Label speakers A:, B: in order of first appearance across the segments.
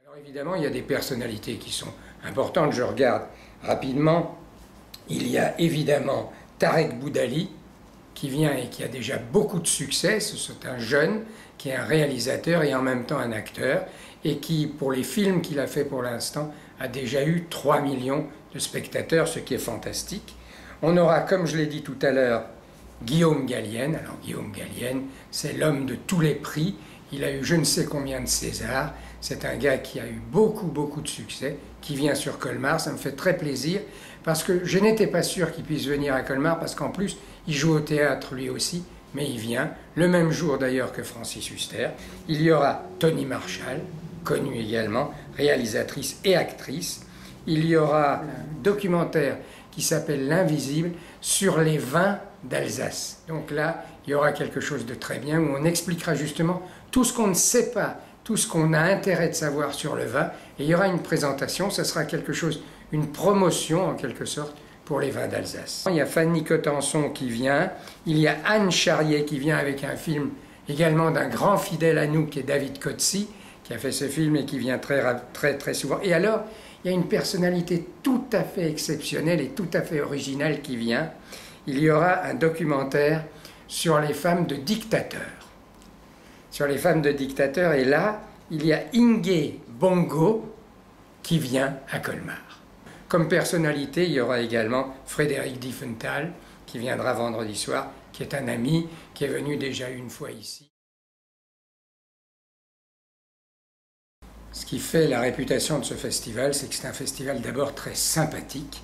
A: Alors évidemment, il y a des personnalités qui sont importantes. Je regarde rapidement. Il y a évidemment Tarek Boudali, qui vient et qui a déjà beaucoup de succès. C'est un jeune qui est un réalisateur et en même temps un acteur, et qui, pour les films qu'il a fait pour l'instant, a déjà eu 3 millions de spectateurs, ce qui est fantastique. On aura, comme je l'ai dit tout à l'heure, Guillaume Gallienne. Alors Guillaume Gallienne, c'est l'homme de tous les prix. Il a eu je ne sais combien de Césars. C'est un gars qui a eu beaucoup de succès, qui vient sur Colmar. Ça me fait très plaisir, parce que je n'étais pas sûr qu'il puisse venir à Colmar, parce qu'en plus, il joue au théâtre lui aussi, mais il vient, le même jour d'ailleurs que Francis Huster. Il y aura Tony Marshall, connue également, réalisatrice et actrice. Il y aura un documentaire qui s'appelle L'Invisible sur les vins d'Alsace. Donc là, il y aura quelque chose de très bien où on expliquera justement tout ce qu'on ne sait pas, tout ce qu'on a intérêt de savoir sur le vin. Et il y aura une présentation, ça sera quelque chose, une promotion en quelque sorte, pour les vins d'Alsace. Il y a Fanny Cotenson qui vient, il y a Anne Charrier qui vient avec un film également d'un grand fidèle à nous qui est David Coetzee, qui a fait ce film et qui vient très souvent. Et alors, il y a une personnalité tout à fait exceptionnelle et tout à fait originale qui vient. Il y aura un documentaire sur les femmes de dictateurs. Sur les femmes de dictateurs, et là, il y a Inge Bongo qui vient à Colmar. Comme personnalité, il y aura également Frédéric Diefenthal, qui viendra vendredi soir, qui est un ami, qui est venu déjà une fois ici. Ce qui fait la réputation de ce festival, c'est que c'est un festival d'abord très sympathique.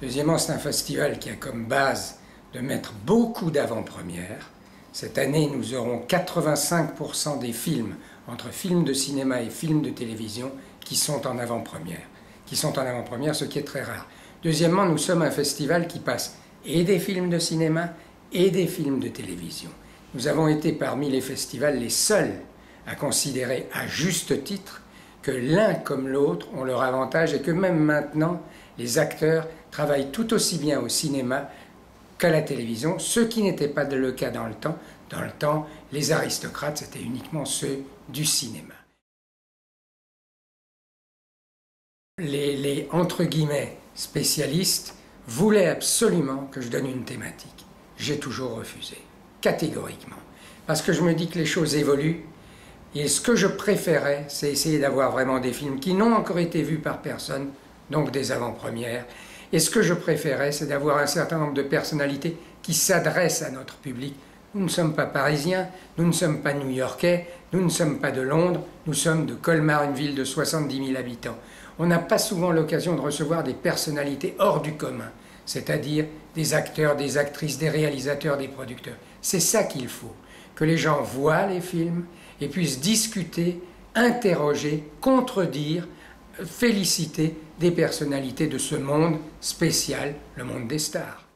A: Deuxièmement, c'est un festival qui a comme base de mettre beaucoup d'avant-premières. Cette année, nous aurons 85% des films, entre films de cinéma et films de télévision, qui sont en avant-première. Ce qui est très rare. Deuxièmement, nous sommes un festival qui passe et des films de cinéma et des films de télévision. Nous avons été parmi les festivals les seuls à considérer à juste titre que l'un comme l'autre ont leur avantage et que même maintenant, les acteurs travaillent tout aussi bien au cinéma qu'à la télévision, ce qui n'était pas le cas dans le temps. Dans le temps, les aristocrates, c'était uniquement ceux du cinéma. Les entre guillemets spécialistes voulaient absolument que je donne une thématique. J'ai toujours refusé, catégoriquement, parce que je me dis que les choses évoluent. Et ce que je préférais, c'est essayer d'avoir vraiment des films qui n'ont encore été vus par personne, donc des avant-premières. Et ce que je préférais, c'est d'avoir un certain nombre de personnalités qui s'adressent à notre public. Nous ne sommes pas parisiens, nous ne sommes pas new-yorkais, nous ne sommes pas de Londres, nous sommes de Colmar, une ville de 70 000 habitants. On n'a pas souvent l'occasion de recevoir des personnalités hors du commun, c'est-à-dire des acteurs, des actrices, des réalisateurs, des producteurs. C'est ça qu'il faut, que les gens voient les films et puissent discuter, interroger, contredire, féliciter des personnalités de ce monde spécial, le monde des stars.